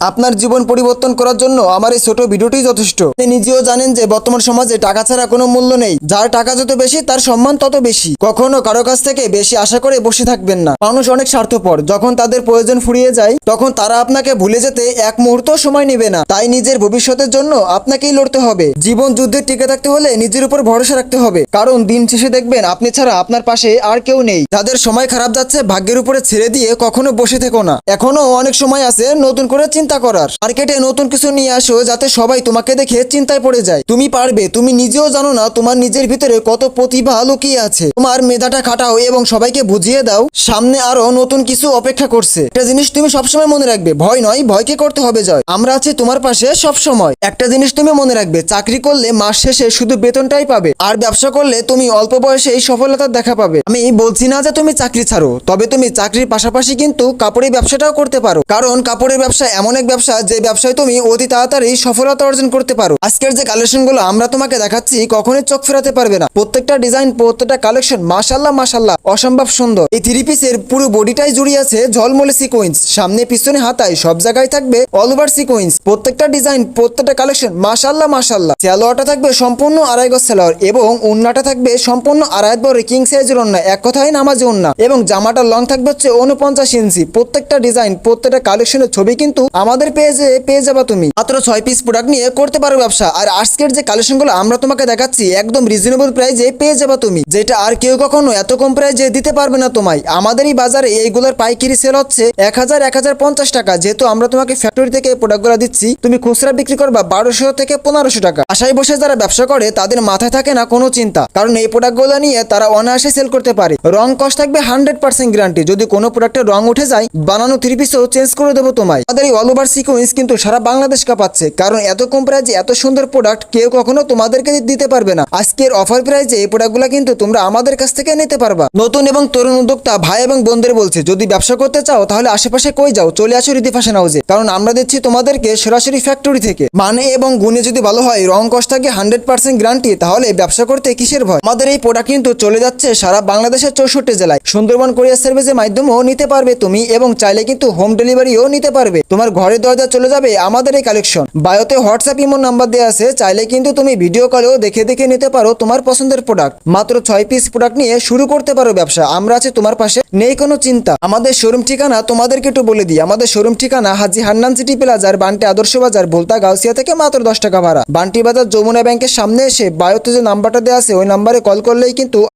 আপনার জীবন পরিবর্তন করার জন্য আমার এই ছোট ভিডিওটি যথেষ্ট। আপনি নিজেও জানেন যে বর্তমান সমাজে টাকা ছাড়া কোনো মূল্য নেই। যার টাকা যত বেশি তার সম্মান তত বেশি। কখনো কারো কাছ থেকে বেশি আশা করে বসে থাকবেন না। মানুষ অনেক স্বার্থপর। যখন তাদের প্রয়োজন ফুরিয়ে যায় তখন তারা আপনাকে ভুলে যেতে এক মুহূর্ত সময় নেবে না। তাই নিজের ভবিষ্যতের জন্য আপনাকেই লড়তে হবে। জীবন যুদ্ধে টিকে থাকতে হলে নিজের উপর ভরসা রাখতে হবে, কারণ দিন শেষে দেখবেন আপনি ছাড়া আপনার পাশে আর কেউ নেই। যাদের সময় খারাপ যাচ্ছে ভাগ্যের উপরে ছেড়ে দিয়ে কখনো বসে থেকো না। এখনো অনেক সময় আছে নতুন করে চিন্তা করার। মার্কেটে নতুন কিছু নিয়ে আসো যাতে সবাই তোমাকে দেখে চিন্তায় পড়ে যায়। তুমি পারবে, তুমি নিজেও জানো না তোমার নিজের ভিতরে কত প্রতিভা লুকিয়ে আছে। তোমার মেধাটা খাটাও এবং সবাইকে বুঝিয়ে দাও সামনে আরো নতুন কিছু অপেক্ষা করছে। একটা জিনিস তুমি সবসময় মনে রাখবে, ভয় নয়, ভয়কে করতে হবে জয়। আমরা আছি তোমার পাশে সব সময়। একটা জিনিস তুমি মনে রাখবে, চাকরি করলে মাস শেষে শুধু বেতনটাই পাবে, আর ব্যবসা করলে তুমি অল্প বয়সেই সফলতার দেখা পাবে। আমি বলছি না যে তুমি চাকরি ছাড়ো, তবে তুমি চাকরির পাশাপাশি কিন্তু কাপড়ের ব্যবসাটাও করতে পারো, কারণ কাপড়ের ব্যবসা এমন এক ব্যবসা যে ব্যবসায় তুমি অতি তাড়াতাড়ি সফলতা অর্জন করতে পারো। আজকের যে কালেকশনগুলো আমরা তোমাকে দেখাচ্ছি কখনোই চোখ ফেরাতে পারবে না। প্রত্যেকটা ডিজাইন, প্রত্যেকটা কালেকশন মাশাআল্লাহ মাশাআল্লাহ অসম্ভব সুন্দর। এই থ্রি পিসের পুরো বডিটাই জুড়িয়ে আছে ঝলমলে সিকোয়েন্স। সামনে পিছনে হাতায় সব জায়গায় থাকবে অল ওভার সিকোয়েন্স। প্রত্যেকটা ডিজাইন, প্রত্যেকটা কালেকশন মাশাআল্লাহ মাশাআল্লাহ। সালোয়ারটা থাকবে সম্পূর্ণ আড়াই গজ সালোয়ার এবং ওন্নাটা থাকবে সম্পূর্ণ আড়াই বড় কিং সাইজের ওন্না, এক কথায় নামাজি ওন্না, এবং জামাটার লং থাকবে হচ্ছে 49 ইঞ্চি। প্রত্যেকটা ডিজাইন, প্রত্যেকটা কালেকশনের ছবি কিন্তু আমাদের পেজে পেয়ে যাবা তুমি। মাত্র 6 পিস প্রোডাক্ট নিয়ে করতে পারো ব্যবসা। আর আজকের যে কালেকশনগুলো আমরা তোমাকে দেখাচ্ছি একদম রিজনেবল প্রাইসে পেয়ে যাবা তুমি, যেটা আর কেউ কখনো এত কম প্রাইসে দিতে পারবে না তোমায়। আমাদের এই বাজারে এইগুলোর পাইকারি সেল হচ্ছে 1050 টাকা। যেহেতু আমরা তোমাকে ফ্যাক্টরি থেকে এই প্রোডাক্টগুলো দিচ্ছি, তুমি খুচরা বিক্রি করবা 1200 থেকে 1500 টাকা। আশায় বসে যারা ব্যবসা করে তাদের মাথায় থাকে না কোনো চিন্তা, কারণ এই প্রোডাক্টগুলো নিয়ে তারা অনায়াসে সেল করতে পারে। রং কস্ট থাকবে 100% গ্যারান্টি। যদি কোনো প্রোডাক্টের রং উঠে যায় বানানো থ্রি পিসও চেঞ্জ করে দেবো তোমায়। আমাদের এই অল ওভার সিকোয়েন্স কিন্তু সারা বাংলাদেশ কাঁপাচ্ছে, কারণ এত কম প্রাইসে এত সুন্দর প্রোডাক্ট কেউ কখনো তোমাদেরকে দিতে পারবে না। আজকের অফার প্রাইসে এই প্রোডাক্টগুলো কিন্তু তোমরা আমাদের কাছ থেকে নিতে পারবা। নতুন এবং তরুণ উদ্যোক্তা ভাই এবং বোনদের বলছে, যদি ব্যবসা করতে চাও তাহলে আশেপাশে কই যাও, চলে আসো রীতি ফ্যাশন হাউসে, কারণ আমরা দিচ্ছি তোমাদেরকে সরাসরি ফ্যাক্টরি থেকে। মানে এবং গুণে যদি ভালো হয়, রং কস্ট থাকে 100% গ্যারান্টি, তাহলে ব্যবসা করতে কিসের ভয়। আমাদের এই প্রোডাক্ট কিন্তু চলে যাচ্ছে সারা বাংলাদেশের 64 জেলায়। সুন্দরবন কুরিয়ার সার্ভিসের মাধ্যমেও নিতে পারবে তুমি, এবং চাইলে কিন্তু হোম ডেলিভারিও নিতে পারবে। তোমার ঘরের দরজা চলে যাবে আমাদের এই কালেকশন। বায়োতে হোয়াটসঅ্যাপ ইমো নাম্বার দেওয়া আছে, চাইলে কিন্তু তুমি ভিডিও কলেও দেখে দেখে নিতে পারো তোমার পছন্দের প্রোডাক্ট। মাত্র 6 পিস প্রোডাক্ট নিয়ে শুরু করতে পারো ব্যবসা। আমরা আছি তোমার পাশে, নেই কোনো চিন্তা। আমাদের শোরুম ঠিকানা তোমাদেরকে একটু বলে দিই। আমাদের শোরুম ঠিকানা হাজি হান্নান সিটি প্লাজার, বান্টি আদর্শ বাজার, ভোলতা গাউসিয়া থেকে মাত্র 10 টাকা ভাড়া। বান্টি বাজার যমুনা ব্যাংকের সামনে এসে বায়োতে যে নাম্বারটা দেওয়া আছে ওই নাম্বারে কল করলেই কিন্তু